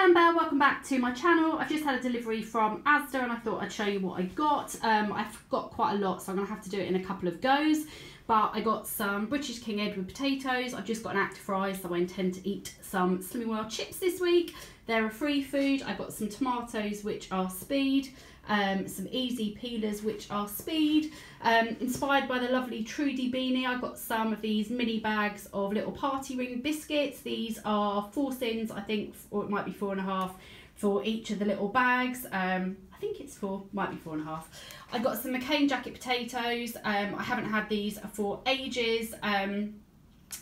Hi, I'm Belle, welcome back to my channel. I've just had a delivery from Asda and I thought I'd show you what I got. I've got quite a lot, so I'm going to have to do it in a couple of goes. But I got some British King Edward potatoes. I've just got an active fry, so I intend to eat some Slimming World chips this week. They're a free food. I've got some tomatoes, which are speed. Some easy peelers, which are speed. Inspired by the lovely Trudy beanie, I got some of these mini bags of little party ring biscuits. These are 4 Syns, I think, or it might be 4.5 for each of the little bags. I think it's 4, might be 4.5. I got some Mccain jacket potatoes. I haven't had these for ages.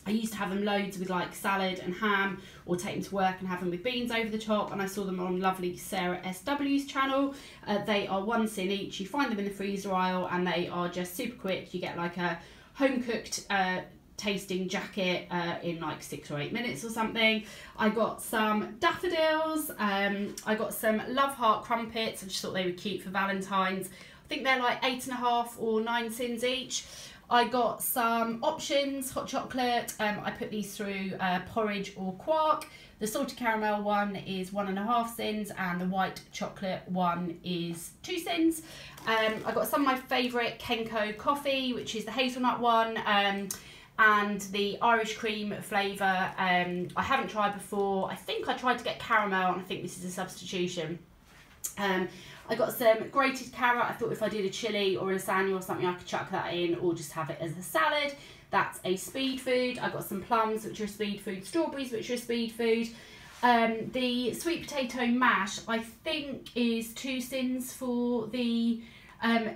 I used to have them loads with like salad and ham, or take them to work and have them with beans over the top, and I saw them on lovely Sarah SW's channel. They are 1 Syn each. You find them in the freezer aisle and they are just super quick. You get like a home cooked tasting jacket in like 6 or 8 minutes or something. I got some daffodils. I got some Love Heart crumpets. I just thought they were cute for Valentine's. I think they're like 8.5 or 9 Syns each. I got some options, hot chocolate. I put these through porridge or quark. The salted caramel one is 1.5 Syns and the white chocolate one is 2 Syns. I got some of my favourite Kenko coffee, which is the hazelnut one, and the Irish cream flavour. I haven't tried before. I think I tried to get caramel and I think this is a substitution. I got some grated carrot. I thought if I did a chilli or a lasagna or something, I could chuck that in or just have it as a salad. That's a speed food. I got some plums, which are a speed food, strawberries, which are a speed food. The sweet potato mash, I think, is 2 Syns for the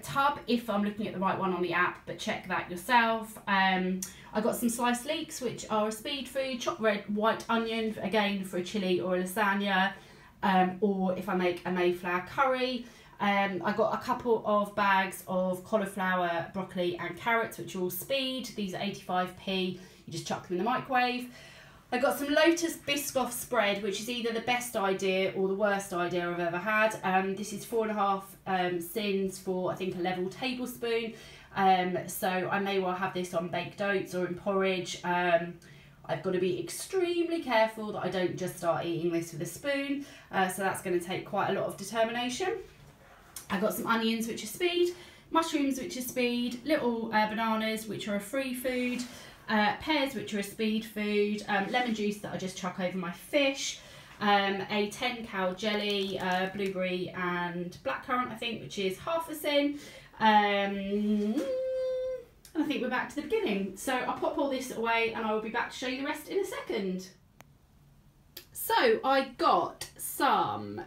tub, if I'm looking at the right one on the app, but check that yourself. I got some sliced leeks, which are a speed food, chopped red white onion, again for a chilli or a lasagna. Or if I make a Mayflower curry. I got a couple of bags of cauliflower, broccoli and carrots, which are all speed. These are 85p, you just chuck them in the microwave. I got some Lotus Biscoff spread, which is either the best idea or the worst idea I've ever had. This is 4.5 Syns for, I think, a level tablespoon. So I may well have this on baked oats or in porridge. I've got to be extremely careful that I don't just start eating this with a spoon, so that's going to take quite a lot of determination. I got some onions, which are speed, mushrooms, which are speed, little bananas, which are a free food, pears, which are a speed food, lemon juice that I just chuck over my fish, a 10 cal jelly, blueberry and blackcurrant, I think, which is 1/2 Syn. I think we're back to the beginning. So I'll pop all this away and I will be back to show you the rest in a second. So I got some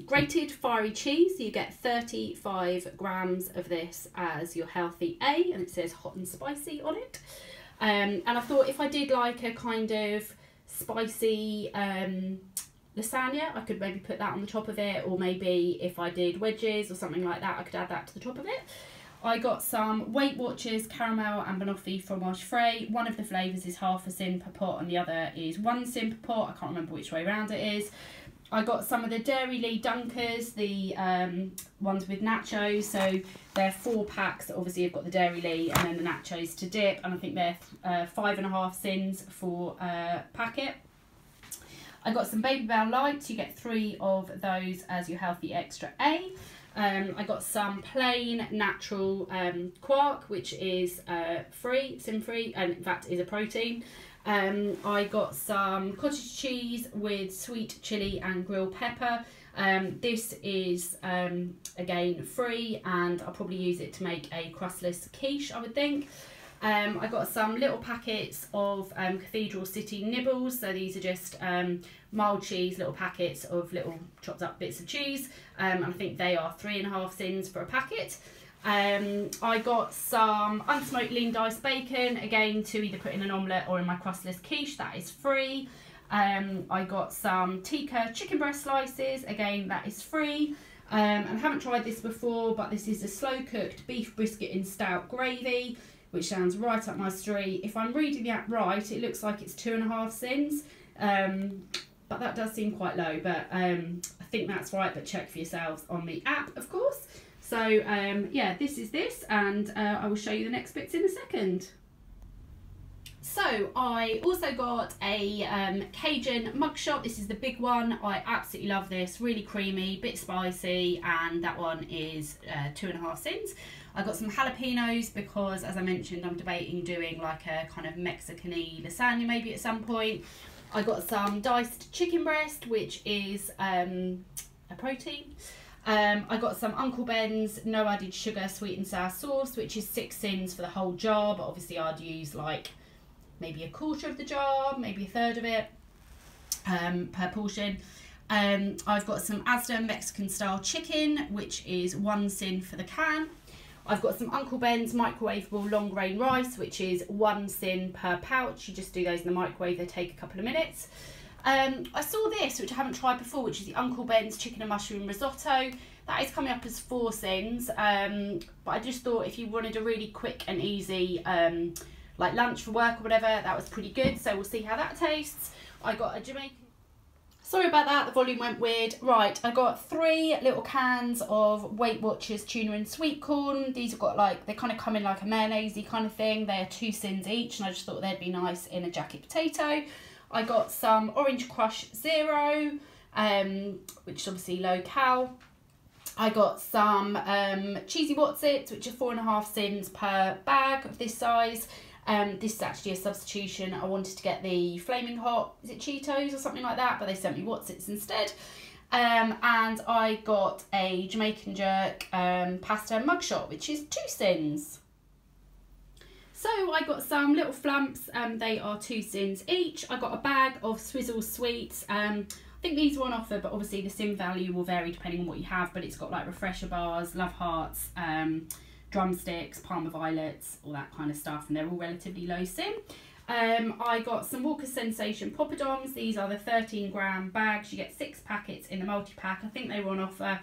grated fiery cheese. You get 35 grams of this as your healthy A, and it says hot and spicy on it. And I thought if I did like a kind of spicy lasagna, I could maybe put that on the top of it, or maybe if I did wedges or something like that, I could add that to the top of it. I got some Weightwatchers caramel and banoffee fromage frais. One of the flavours is 1/2 Syn per pot and the other is 1 Syn per pot. I can't remember which way around it is. I got some of the Dairy Lee Dunkers, the ones with nachos. So they're 4 packs. Obviously I've got the Dairy Lee and then the nachos to dip, and I think they're 5.5 Syns for a packet. I got some Baby Belle Lights. You get 3 of those as your healthy extra A. I got some plain natural quark, which is free, Syn free, and in fact is a protein. I got some cottage cheese with sweet chilli and grilled pepper. This is again free, and I'll probably use it to make a crustless quiche, I would think. I got some little packets of Cathedral City Nibbles. So these are just mild cheese, little packets of little chopped up bits of cheese. And I think they are 3.5 Syns for a packet. I got some unsmoked lean diced bacon, again to either put in an omelette or in my crustless quiche, that is free. I got some tikka chicken breast slices, again that is free. And I haven't tried this before, but this is a slow cooked beef brisket in stout gravy, which sounds right up my street. If I'm reading that right, it looks like it's 2.5 Syns, but that does seem quite low, but I think that's right, but check for yourselves on the app, of course. So yeah, this is this, and I will show you the next bits in a second. So I also got a Cajun mugshot. This is the big one. I absolutely love this. Really creamy, bit spicy, and that one is 2.5 cents. I got some jalapenos because, as I mentioned, I'm debating doing like a kind of Mexican-y lasagna maybe at some point. I got some diced chicken breast, which is a protein. I got some Uncle Ben's no added sugar sweet and sour sauce, which is 6 cents for the whole jar, but obviously I'd use like maybe a quarter of the jar, maybe a third of it per portion. I've got some Asda Mexican style chicken, which is 1 cent for the can. I've got some Uncle Ben's microwavable long grain rice, which is 1 cent per pouch. You just do those in the microwave, they take a couple of minutes. I saw this, which I haven't tried before, which is the Uncle Ben's chicken and mushroom risotto. That is coming up as 4 cents, but I just thought if you wanted a really quick and easy like lunch for work or whatever, that was pretty good, so we'll see how that tastes. I got a Jamaican... Sorry about that, the volume went weird. Right, I got 3 little cans of Weightwatchers tuna and sweet corn. These have got like, they kind of come in like a mayonnaise-y kind of thing. They are 2 cents each, and I just thought they'd be nice in a jacket potato. I got some Orange Crush Zero, which is obviously low cal. I got some cheesy Whatsits, which are 4.5 cents per bag of this size. This is actually a substitution. I wanted to get the Flaming Hot, is it Cheetos or something like that, but they sent me Whatsits instead. And I got a Jamaican Jerk pasta mugshot, which is 2 cents. So I got some little flumps, they are 2 cents each. I got a bag of Swizzle Sweets. I think these were on offer, but obviously the Syn value will vary depending on what you have, but it's got like refresher bars, love hearts, drumsticks, Parma violets, all that kind of stuff, and they're all relatively low Syn. I got some Walker's Sensation poppadoms. These are the 13-gram bags. You get 6 packets in the multi-pack. I think they were on offer,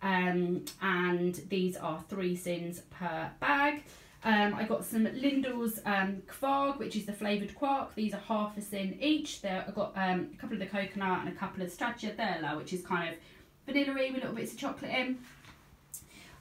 and these are 3 cents per bag. I got some Lindel's Kvarg, which is the flavoured quark. These are 1/2 cent each. I got a couple of the coconut and a couple of stracciatella, which is kind of vanilla-y with little bits of chocolate in.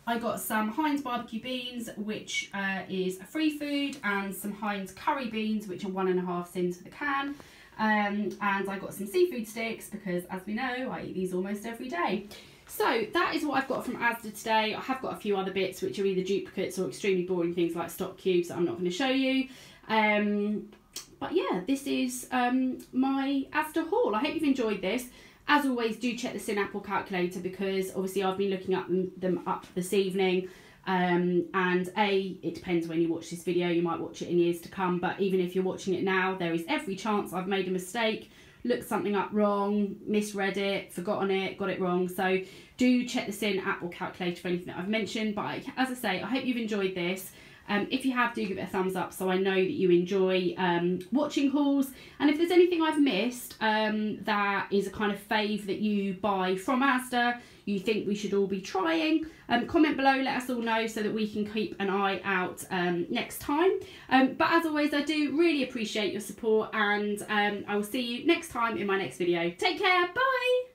I got some Heinz barbecue beans, which is a free food, and some Heinz curry beans, which are 1.5 cents for the can. And I got some seafood sticks because, as we know, I eat these almost every day. So that is what I've got from Asda today. I have got a few other bits which are either duplicates or extremely boring things like stock cubes that I'm not going to show you. But yeah, this is my Asda haul. I hope you've enjoyed this. As always, do check the Syn Apple calculator because obviously I've been looking up them up this evening. And it depends when you watch this video. You might watch it in years to come, but even if you're watching it now, there is every chance I've made a mistake, looked something up wrong, misread it, forgotten it, got it wrong. So do check the Syn Apple calculator for anything that I've mentioned. But as I say, I hope you've enjoyed this. If you have, do give it a thumbs up so I know that you enjoy watching hauls. And if there's anything I've missed that is a kind of fave that you buy from Asda, you think we should all be trying, comment below, let us all know so that we can keep an eye out next time. But as always, I do really appreciate your support, and I will see you next time in my next video. Take care, bye!